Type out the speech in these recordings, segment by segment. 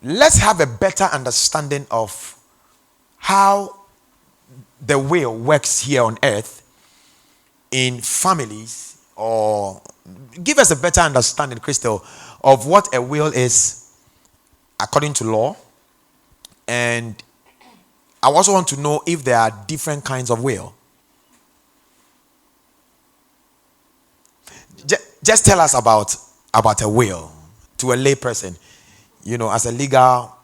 let's have a better understanding of how the will works here on earth in families, or give us a better understanding, Crystal, of what a will is according to law. And I also want to know if there are different kinds of will. Just tell us about a will to a lay person, as a legal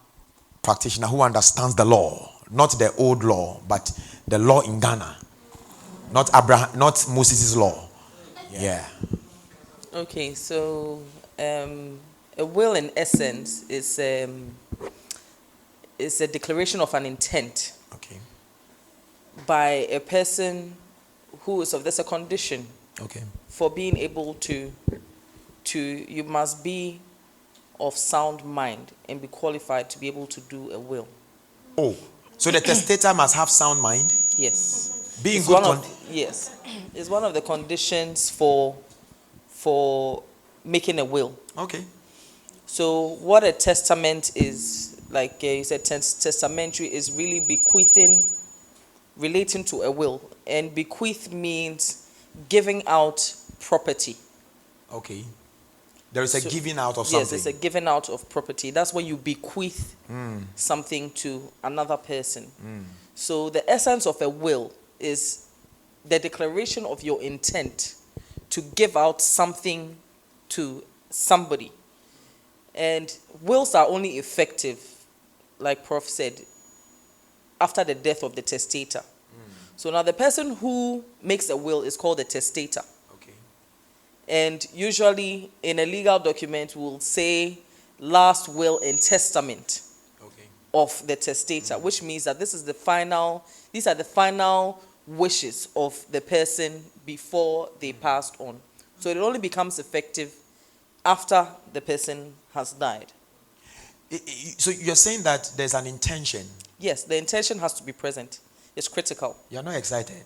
practitioner who understands the law, not the old law, but the law in Ghana, not Moses' law. Yeah. Okay, so a will in essence is a declaration of an intent Okay. by a person who is of this a condition Okay. for being able to you must be of sound mind and be qualified to be able to do a will. Oh, so the testator must have sound mind, Yes. be in It's good one of condition. yes. It's one of the conditions for making a will. Okay. So what a testament is, like you said, testamentary is really bequeathing, relating to a will. And bequeath means giving out property. Okay. There is a giving out of something. Yes, it's a giving out of property. That's when you bequeath something to another person. So the essence of a will is the declaration of your intent to give out something to somebody. And wills are only effective, like Prof said, after the death of the testator. So now the person who makes a will is called a testator. Okay. And usually in a legal document we'll say last will and testament of the testator, which means that these are the final wishes of the person before they passed on. So it only becomes effective after the person has died. So you're saying that there's an intention. Yes, the intention has to be present. It's critical. You're not excited.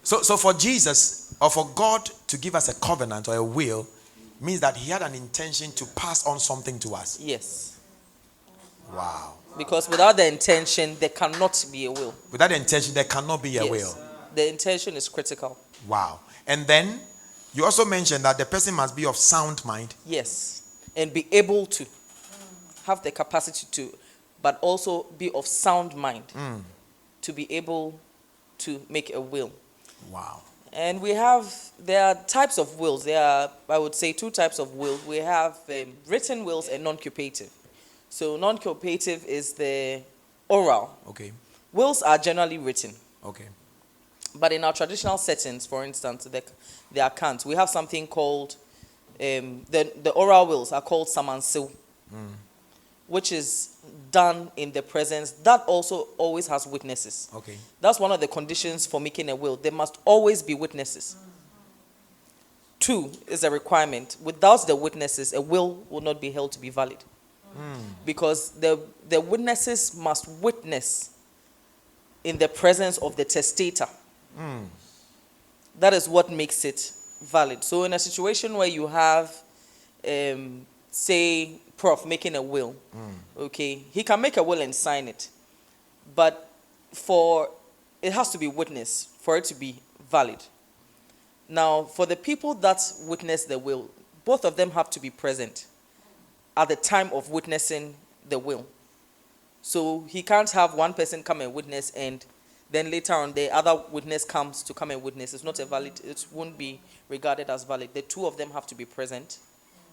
So for Jesus, or for God to give us a covenant or a will, means that he had an intention to pass on something to us. Yes. Wow. Because without the intention, there cannot be a will. Without the intention, there cannot be a will. The intention is critical. Wow. And then you also mentioned that the person must be of sound mind. Yes. And be able to have the capacity to, but also be of sound mind to be able to make a will. Wow. And there are types of wills. There are, I would say, two types of wills. We have written wills and non-cooperative. So non-cooperative is the oral. Okay. Wills are generally written. Okay. But in our traditional settings, for instance, the accounts, we have something called, the oral wills are called samansew, which is done in the presence. That also always has witnesses. Okay. That's one of the conditions for making a will. There must always be witnesses. 2 is a requirement. Without the witnesses, a will not be held to be valid. Because the witnesses must witness in the presence of the testator. That is what makes it valid. So in a situation where you have, say, Prof making a will, okay, he can make a will and sign it, but it has to be witnessed for it to be valid. Now, for the people that witness the will, both of them have to be present at the time of witnessing the will. So he can't have one person come and witness and then later on the other witness comes to come and witness. It's not a valid, it won't be regarded as valid. The two of them have to be present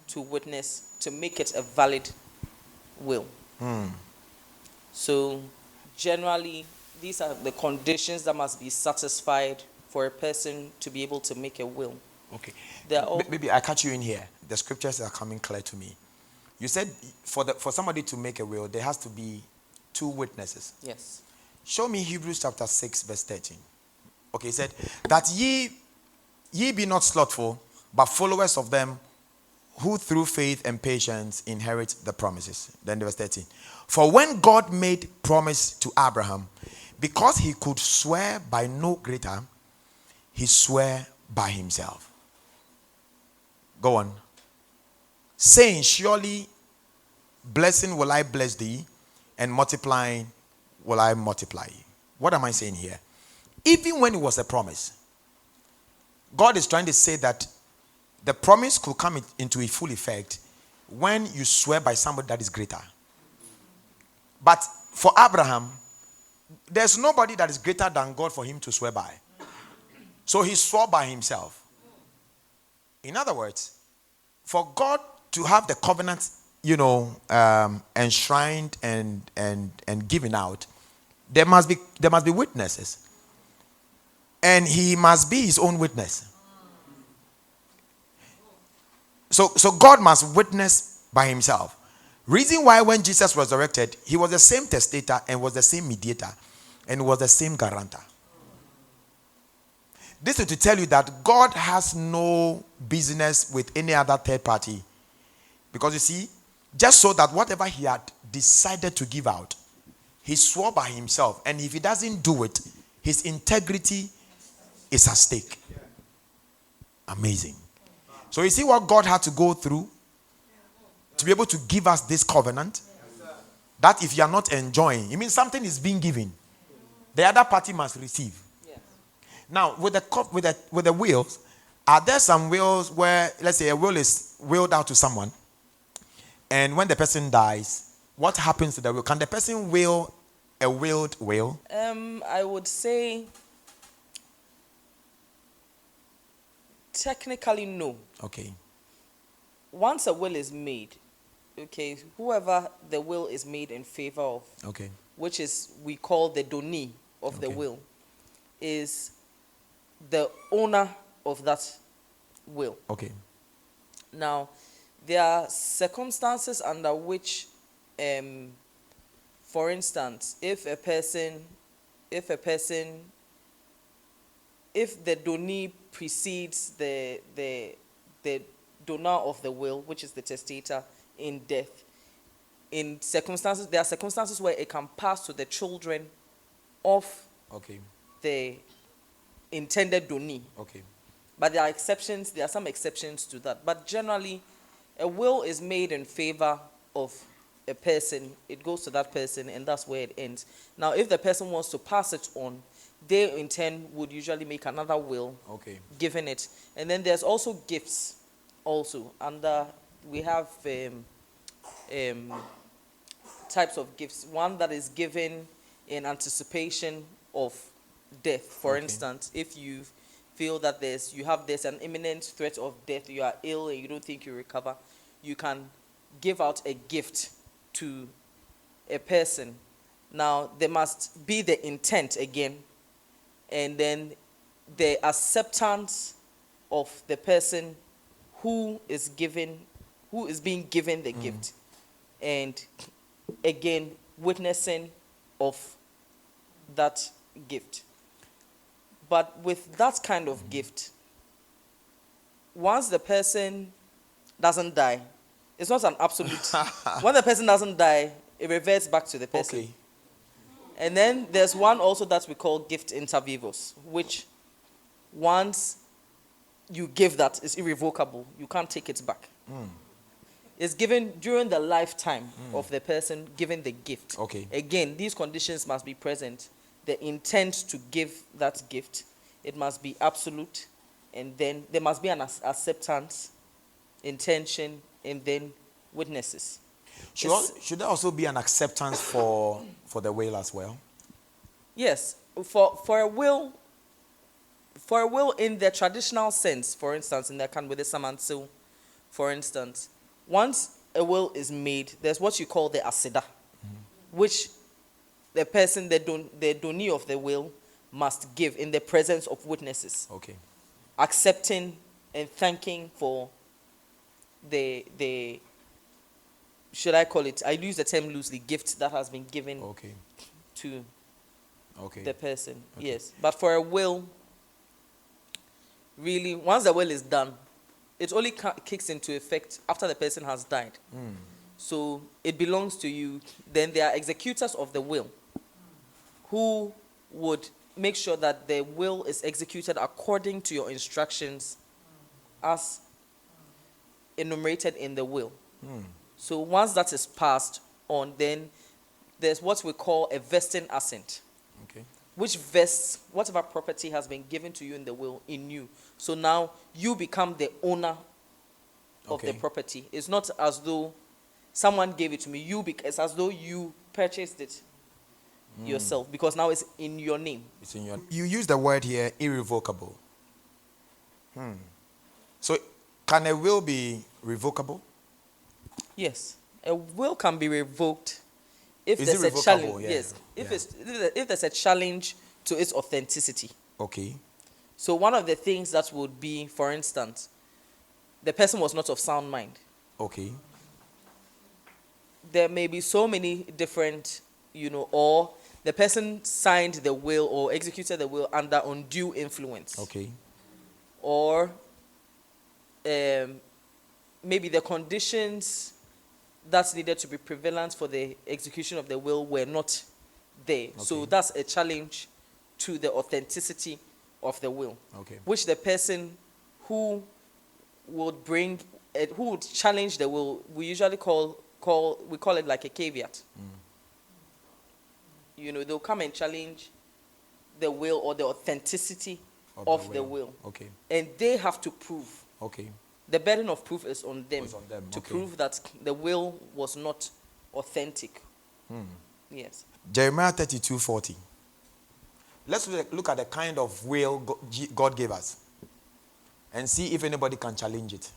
to witness to make it a valid will. So generally, these are the conditions that must be satisfied for a person to be able to make a will. Okay. All, maybe I catch you in here. The scriptures are coming clear to me. You said for somebody to make a will, there has to be 2 witnesses. Yes. Show me Hebrews chapter 6, verse 13. Okay, it said, that ye be not slothful, but followers of them who through faith and patience inherit the promises. Then verse 13. For when God made promise to Abraham, because he could swear by no greater, he swore by himself. Go on. Saying, surely blessing will I bless thee, and multiplying will I multiply you. What am I saying here? Even when it was a promise, God is trying to say that the promise could come into a full effect when you swear by somebody that is greater. But for Abraham, there's nobody that is greater than God for him to swear by. So he swore by himself. In other words, for God to have the covenant, enshrined and given out, there must be witnesses. And he must be his own witness. So God must witness by himself. Reason why when Jesus resurrected, he was the same testator and was the same mediator and was the same guarantor. This is to tell you that God has no business with any other third party. Because you see, just so that whatever he had decided to give out, he swore by himself. And if he doesn't do it, his integrity is at stake. Amazing. So you see what God had to go through to be able to give us this covenant? That if you are not enjoying, it means something is being given. The other party must receive. Now, with the wills, are there some wills where, let's say, a will is willed out to someone, and when the person dies, what happens to the will? Can the person will a willed will? I would say technically no. Okay. Once a will is made, okay, whoever the will is made in favor of, okay, which is we call the donee of the will, is the owner of that will. Okay. Now, there are circumstances under which, for instance, if the donee precedes the donor of the will, which is the testator, in death, there are circumstances where it can pass to the children of the intended donee. Okay. But there are some exceptions to that. But generally, a will is made in favor of a person. It goes to that person, and that's where it ends. Now, if the person wants to pass it on, they in turn would usually make another will, giving it. And then there's also gifts also. And we have types of gifts. One that is given in anticipation of death. For instance, if you feel that there's an imminent threat of death, you are ill and you don't think you recover, you can give out a gift to a person. Now, there must be the intent again, and then the acceptance of the person who is being given the gift, and again, witnessing of that gift. But with that kind of gift, once the person doesn't die, it's not an absolute. When the person doesn't die, it reverts back to the person. Okay. And then there's one also that we call gift inter vivos, which once you give that, it's irrevocable. You can't take it back. It's given during the lifetime of the person giving the gift. Okay. Again, these conditions must be present. The intent to give that gift, it must be absolute, and then there must be an acceptance, intention, and then witnesses. Should there also be an acceptance for the will as well? Yes, for a will in the traditional sense, for instance, in the can with the samansil, for instance, once a will is made, there's what you call the aseda, which the person, the donee of the will, must give in the presence of witnesses. Okay. Accepting and thanking for the should I call it, I use the term loosely, gift that has been given to the person. Yes. But for a will, really, once the will is done, it only kicks into effect after the person has died. So it belongs to you. Then there are executors of the will who would make sure that the will is executed according to your instructions as enumerated in the will. So once that is passed on, then there's what we call a vesting assent, Okay. which vests whatever property has been given to you in the will in you. So now you become the owner of the Okay. property. It's not as though someone gave it to me. It's as though you purchased it yourself, because now it's in your name. It's in your. You use the word here, irrevocable. So, can a will be revocable? Yes, a will can be revoked if Is there's it a revocable? challenge. Yeah. Yes, Yeah. if there's a challenge to its authenticity. Okay. So one of the things that would be, for instance, the person was not of sound mind. Okay. There may be so many different, or the person signed the will or executed the will under undue influence. Okay. Or maybe the conditions that needed to be prevalent for the execution of the will were not there. So Okay. that's a challenge to the authenticity of the will, Okay. which the person who would who would challenge the will, we usually call it like a caveat. They'll come and challenge the will or the authenticity of the will. Okay. And they have to prove. Okay. The burden of proof is on them, It's on them, to okay. prove that the will was not authentic. Yes. Jeremiah 32:40. Let's look at the kind of will God gave us and see if anybody can challenge it.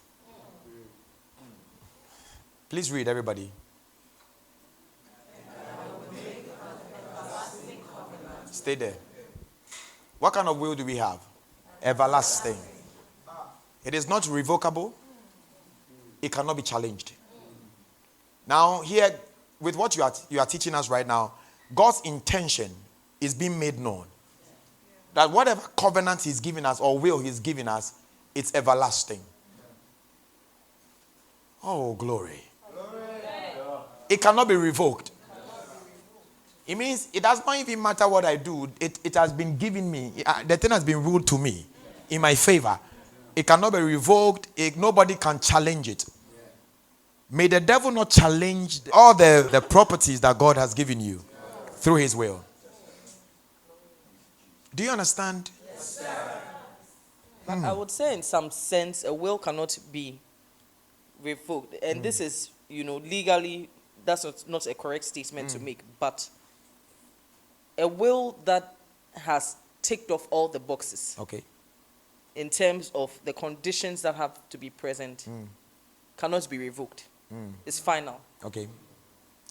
Please read, everybody. Stay there. What kind of will do we have? Everlasting. It is not revocable. It cannot be challenged. Now, here, with what you are teaching us right now, God's intention is being made known. That whatever covenant He's giving us or will He's giving us, it's everlasting. Oh, glory. It cannot be revoked. It means it does not even matter what I do. It has been given me. The thing has been ruled to me in my favor. It cannot be revoked. Nobody can challenge it. May the devil not challenge all the properties that God has given you through His will. Do you understand? Yes, sir. I would say in some sense a will cannot be revoked. And this is, legally, that's not a correct statement to make. But a will that has ticked off all the boxes. Okay. In terms of the conditions that have to be present, cannot be revoked. It's final. Okay.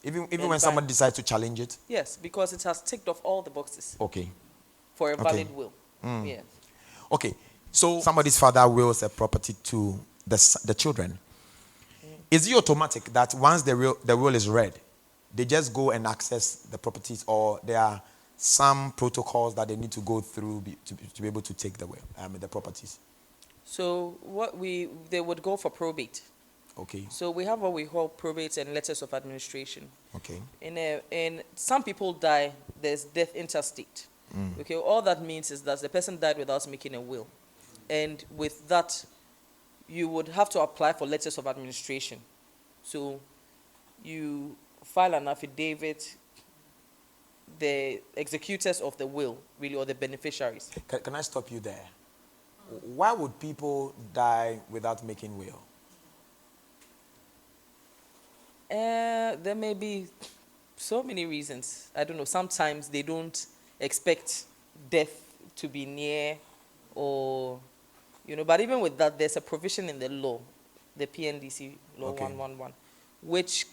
Even when somebody decides to challenge it? Yes, because it has ticked off all the boxes. Okay. For a valid will. Yes. Okay. So somebody's father wills a property to the children. Is it automatic that once the will is read, they just go and access the properties, or there are some protocols that they need to go through to be able to take the properties? So they would go for probate. Okay. So we have what we call probate and letters of administration. Okay. In some people die, there's death interstate. Okay, all that means is that the person died without making a will. And with that, you would have to apply for letters of administration. So you file an affidavit, the executors of the will, really, or the beneficiaries. Can I stop you there? Why would people die without making will? There may be so many reasons. I don't know. Sometimes they don't expect death to be near, or, but even with that, there's a provision in the law, the PNDC law 111, which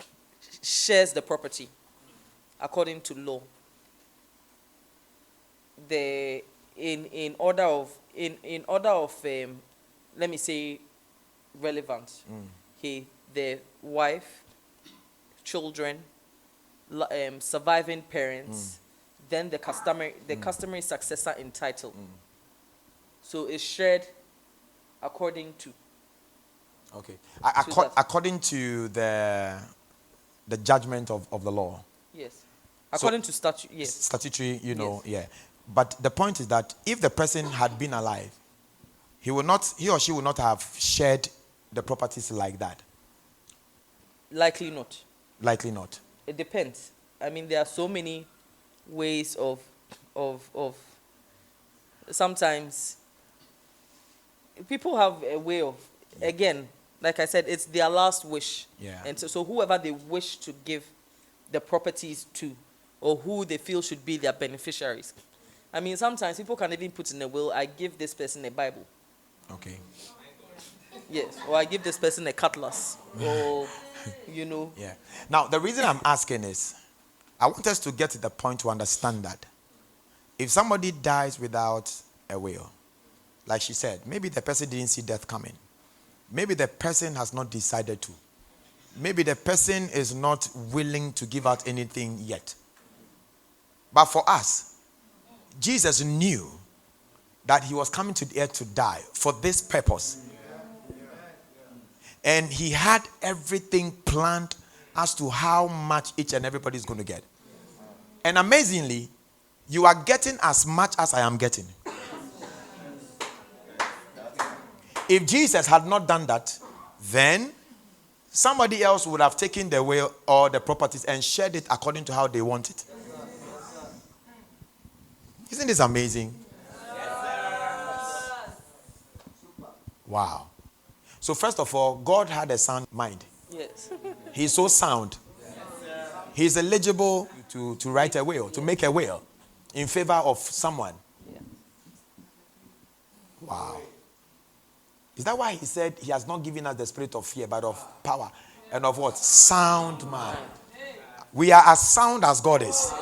shares the property according to law. In order of let me say relevance. The wife, children, surviving parents, then the customary successor in title. So it's shared according to. Okay. According to the judgment of the law. Yes. According to statute. Yes. Statutory, Yes. yeah. But the point is that if the person had been alive, he or she would not have shared the properties like that. Likely not. Likely not. It depends. I mean, there are so many ways of sometimes people have a way of, again, like I said, it's their last wish. Yeah. And so whoever they wish to give the properties to, or who they feel should be their beneficiaries. I mean, sometimes people can even put in a will, I give this person a Bible. Okay. Yes. Or I give this person a cutlass. Or, Yeah. Now, the reason I'm asking is, I want us to get to the point to understand that if somebody dies without a will, like she said, maybe the person didn't see death coming. Maybe the person has not decided to. Maybe the person is not willing to give out anything yet. But for us, Jesus knew that he was coming to the earth to die for this purpose. And he had everything planned as to how much each and everybody is going to get. And amazingly, you are getting as much as I am getting. If Jesus had not done that, then somebody else would have taken the will or the properties and shared it according to how they want it. Isn't this amazing? Wow. So first of all, God had a sound mind. yes. He's so sound. He's eligible to write a will, to make a will in favor of someone. Yeah. Wow. Is that why he said he has not given us the spirit of fear, but of power and of what? Sound mind. We are as sound as God is.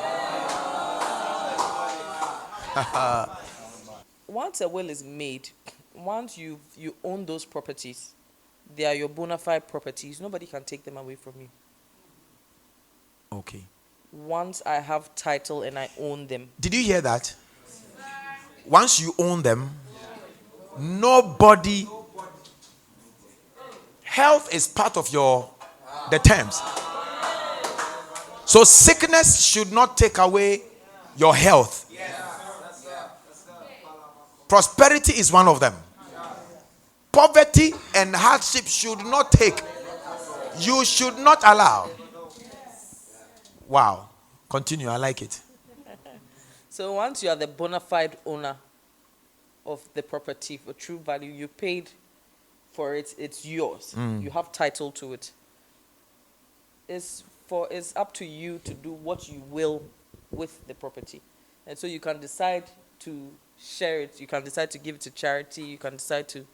Once a will is made, once you own those properties, they are your bona fide properties. Nobody can take them away from you. Okay. Once I have title and I own them. Did you hear that? Once you own them, nobody. Health is part of the terms. So sickness should not take away your health. Prosperity is one of them. Poverty and hardship should not take. You should not allow. Wow. Continue. I like it. So once you are the bona fide owner of the property for true value, you paid for it, it's yours. You have title to it. It's up to you to do what you will with the property. And so you can decide to share it, you can decide to give it to charity, you can decide to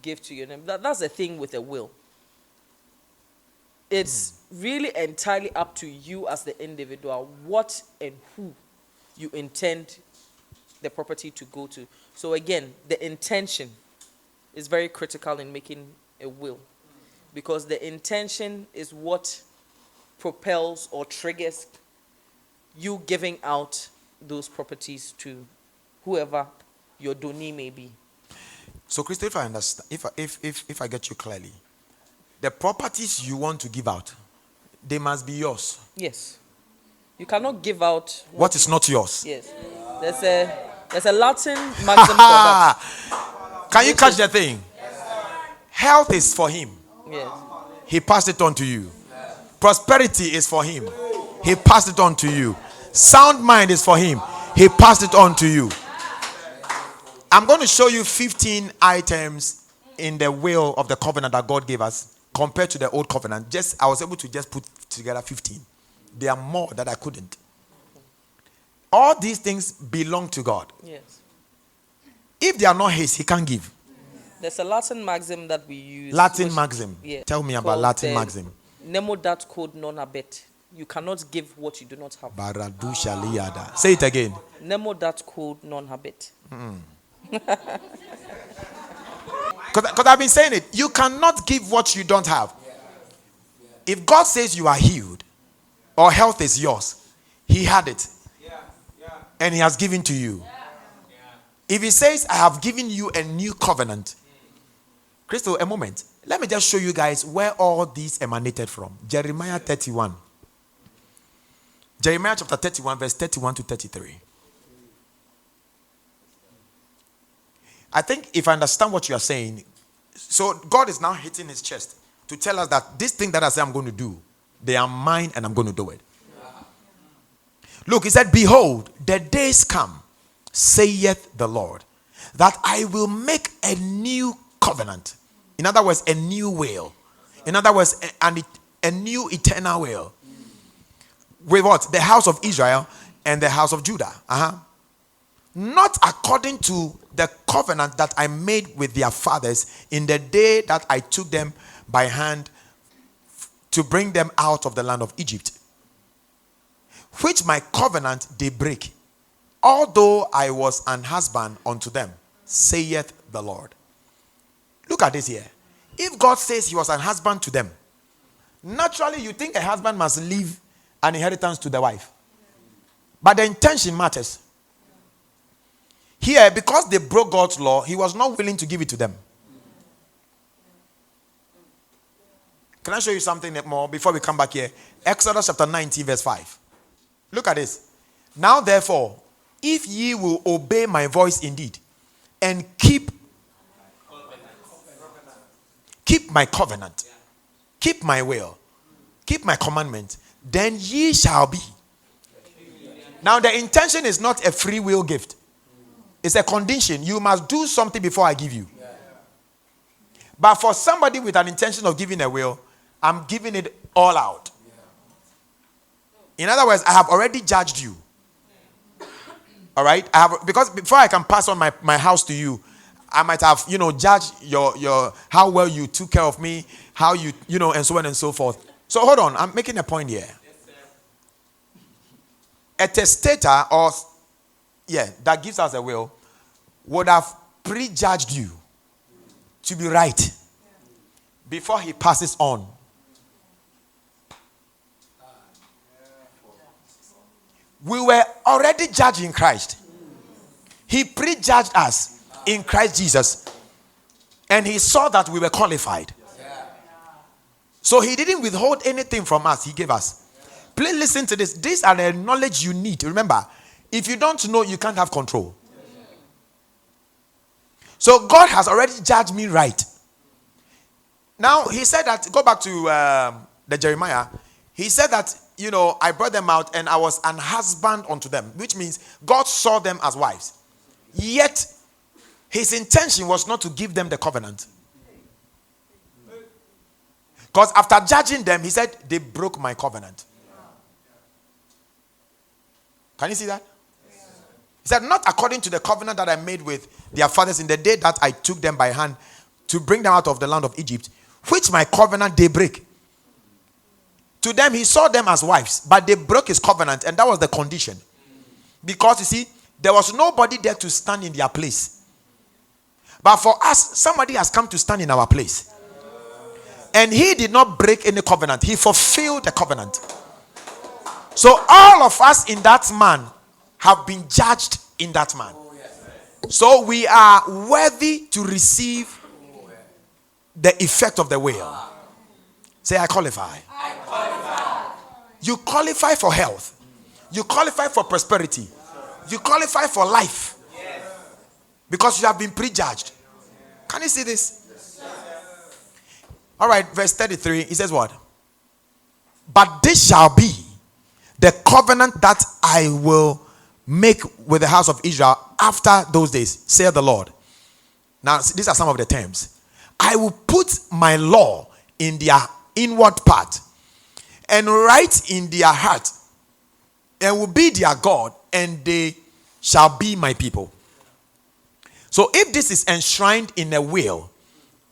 give to your name. That's the thing with a will. It's really entirely up to you as the individual what and who you intend the property to go to. So again, the intention is very critical in making a will, because the intention is what propels or triggers you giving out those properties to whoever your donee may be. So, Christo, if I understand, if I get you clearly, the properties you want to give out, they must be yours. Yes. You cannot give out what is not yours. Yes. There's a Latin maxim for that. Can you catch the thing? Health is for him. Yes. He passed it on to you. Prosperity is for him. He passed it on to you. Sound mind is for him. He passed it on to you. I'm going to show you 15 items in the will of the covenant that God gave us compared to the old covenant. I was able to just put together 15. There are more that I couldn't. All these things belong to God. Yes. If they are not his, he can't give. There's a Latin maxim that we use. Latin maxim. Yeah, tell me about Latin maxim. Nemo dat quod non habet. You cannot give what you do not have. Baradusha liada. Say it again. Nemo dat quod non habet. Because I've been saying it. You cannot give what you don't have. If God says you are healed or health is yours, he had it. And he has given to you. If he says, I have given you a new covenant. Crystal, a moment. Let me just show you guys where all these emanated from. Jeremiah 31. Jeremiah chapter 31, verse 31 to 33. I think if I understand what you are saying, so God is now hitting his chest. to tell us that this thing that I say I'm going to do, they are mine and I'm going to do it. Look, he said, behold, the days come, saith the Lord, that I will make a new covenant. In other words, a new will. In other words, a new eternal will. With what? The house of Israel and the house of Judah. Not according to the covenant that I made with their fathers in the day that I took them by hand to bring them out of the land of Egypt, which my covenant they break, although I was an husband unto them, saith the Lord. Look at this here. If God says he was an husband to them, naturally you think a husband must leave an inheritance to the wife. But the intention matters. Here, because they broke God's law, he was not willing to give it to them. Can I show you something more before we come back here? Exodus chapter 19 verse 5. Look at this. Now therefore, if ye will obey my voice indeed, and keep my covenant, keep my will, keep my commandment, then ye shall be. Now the intention is not a free will gift. It's a condition. You must do something before I give you. But for somebody with an intention of giving a will, I'm giving it all out. In other words, I have already judged you. All right? Because before I can pass on my house to you, I might have, judged your how well you took care of me, how you, and so on and so forth. So hold on, I'm making a point here. A testator that gives us a will would have prejudged you to be right before he passes on. We were already judged in Christ. He prejudged us in Christ Jesus, and he saw that we were qualified. So he didn't withhold anything from us. He gave us. Please listen to this. These are the knowledge you need. Remember, if you don't know, you can't have control. So God has already judged me right. Now, he said that, go back to the Jeremiah. He said that, I brought them out and I was an husband unto them, which means God saw them as wives. Yet, his intention was not to give them the covenant. Because after judging them, he said, they broke my covenant. Can you see that? He said, not according to the covenant that I made with their fathers in the day that I took them by hand to bring them out of the land of Egypt, which my covenant they break. To them, he saw them as wives, but they broke his covenant, and that was the condition. Because, you see, there was nobody there to stand in their place. But for us, somebody has come to stand in our place. And he did not break any covenant. He fulfilled the covenant. So all of us in that man have been judged in that man. So we are worthy to receive the effect of the will. Say, I qualify. I qualify. You qualify for health. You qualify for prosperity. You qualify for life. Because you have been prejudged. Can you see this? All right, verse 33, he says what? But this shall be the covenant that I will make with the house of Israel after those days, saith the Lord. Now, these are some of the terms. I will put my law in their inward part and write in their heart, and will be their God, and they shall be my people. So if this is enshrined in a will,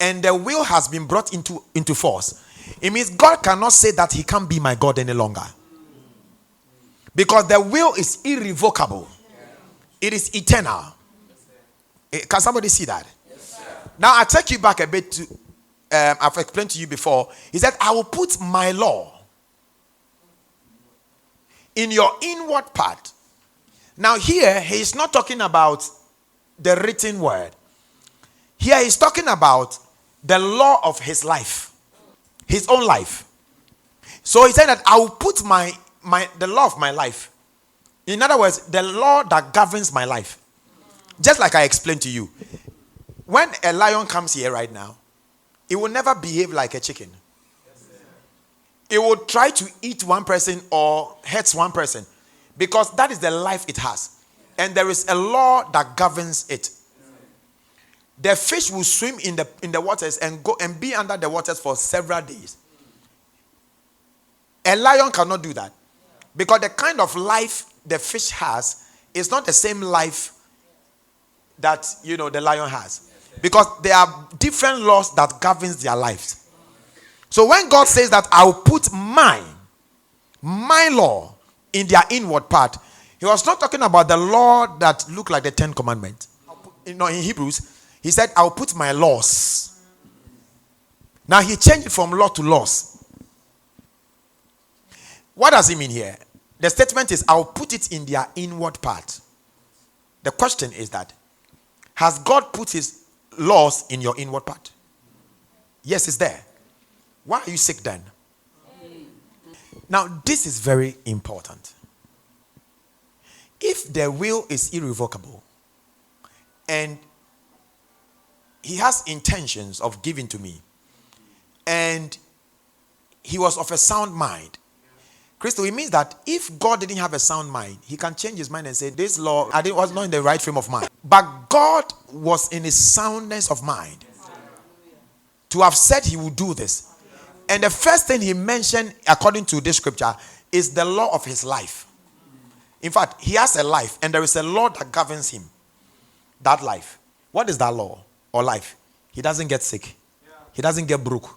and the will has been brought into force, it means God cannot say that he can't be my God any longer. Because the will is irrevocable. It is eternal. Can somebody see that? Now I take you back a bit to, I've explained to you before. He said, I will put my law in your inward part. Now here, he's not talking about the written word. Here he's talking about the law of his life. His own life. So he said that I will put the law of my life. In other words, the law that governs my life. Just like I explained to you. When a lion comes here right now, it will never behave like a chicken. it will try to eat one person or hurt one person, because that is the life it has. And there is a law that governs it. The fish will swim in the waters and go and be under the waters for several days. A lion cannot do that, because the kind of life the fish has is not the same life that the lion has, because there are different laws that governs their lives. So when God says that I'll put my law in their inward part, he was not talking about the law that looked like the 10 Commandments. In Hebrews, he said, I'll put my laws. Now he changed it from law to laws. What does he mean here? The statement is, I'll put it in their inward part. The question is that, has God put his laws in your inward part? Yes, it's there. Why are you sick then? Now, this is very important. If the will is irrevocable and he has intentions of giving to me, and he was of a sound mind, Crystal, it means that if God didn't have a sound mind, he can change his mind and say, this law, was not in the right frame of mind. But God was in his soundness of mind to have said he would do this. And the first thing he mentioned, according to this scripture, is the law of his life. In fact, he has a life, and there is a law that governs him. That life. What is that law or life? He doesn't get sick. He doesn't get broke.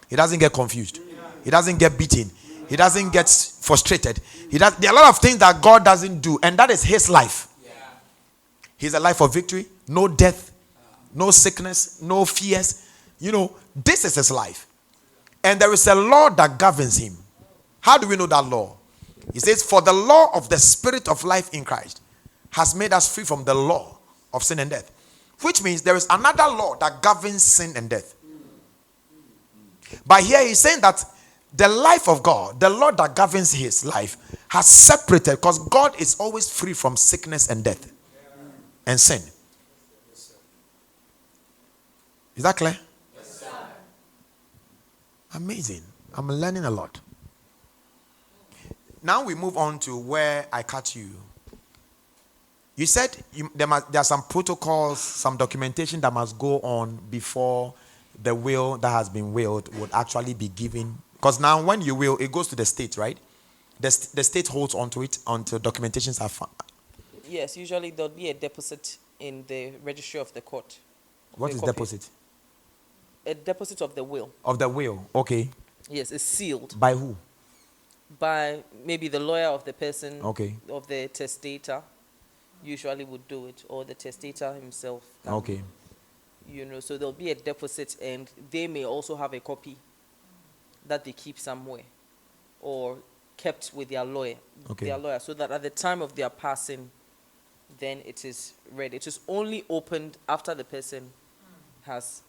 He doesn't get confused. He doesn't get beaten. He doesn't get frustrated. There are a lot of things that God doesn't do, and that is his life. He's a life of victory, no death, no sickness, no fears. This is his life. And there is a law that governs him. How do we know that law? He says, for the law of the Spirit of life in Christ has made us free from the law of sin and death. Which means there is another law that governs sin and death. But here he's saying that the life of God, the law that governs his life, has separated, because God is always free from sickness and death and sin. Is that clear? Yes, sir. Amazing. I'm learning a lot. Now we move on to where I cut you. You said there are some protocols, some documentation that must go on before the will that has been willed would actually be given. Because now when you will, it goes to the state, right? The state holds onto it until documentations are found. Yes, usually there'll be a deposit in the registry of the court. What is deposit? A deposit of the will. Of the will, okay. Yes, it's sealed. By who? By maybe the lawyer of the person, okay, of the testator, usually would do it, or the testator himself. Okay. So there'll be a deposit, and they may also have a copy that they keep somewhere, or kept with their lawyer, so that at the time of their passing, then it is read. It is only opened after the person has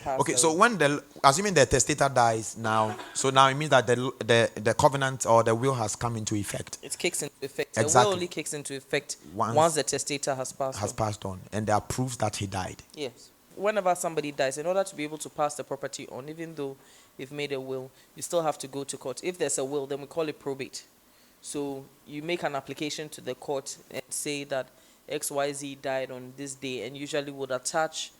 passed. Okay, so when assuming the testator dies now, so now it means that the covenant or the will has come into effect. It kicks into effect. Exactly. The will only kicks into effect once the testator has passed on. And there are proofs that he died. Yes. Whenever somebody dies, in order to be able to pass the property on, even though you've made a will, you still have to go to court. If there's a will, then we call it probate. So you make an application to the court and say that XYZ died on this day, and usually would attach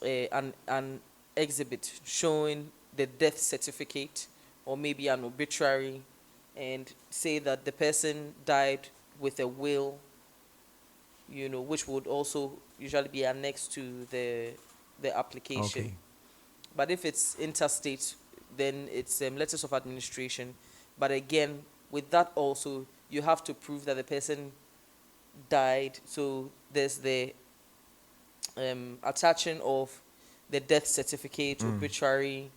an exhibit showing the death certificate or maybe an obituary, and say that the person died with a will, which would also usually be annexed to the application. Okay. But if it's interstate, then it's letters of administration. But again, with that also, you have to prove that the person died. So there's the attaching of the death certificate, obituary,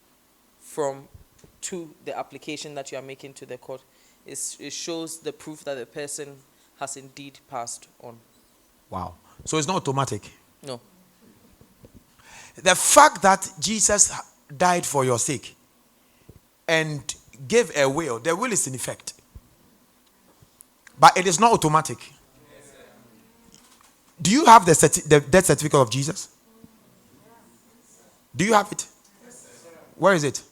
to the application that you are making to the court. It shows the proof that the person has indeed passed on. Wow. So it's not automatic? No. The fact that Jesus died for your sake and gave a will, the will is in effect. But it is not automatic. Do you have the death certificate of Jesus? Do you have it? Where is it?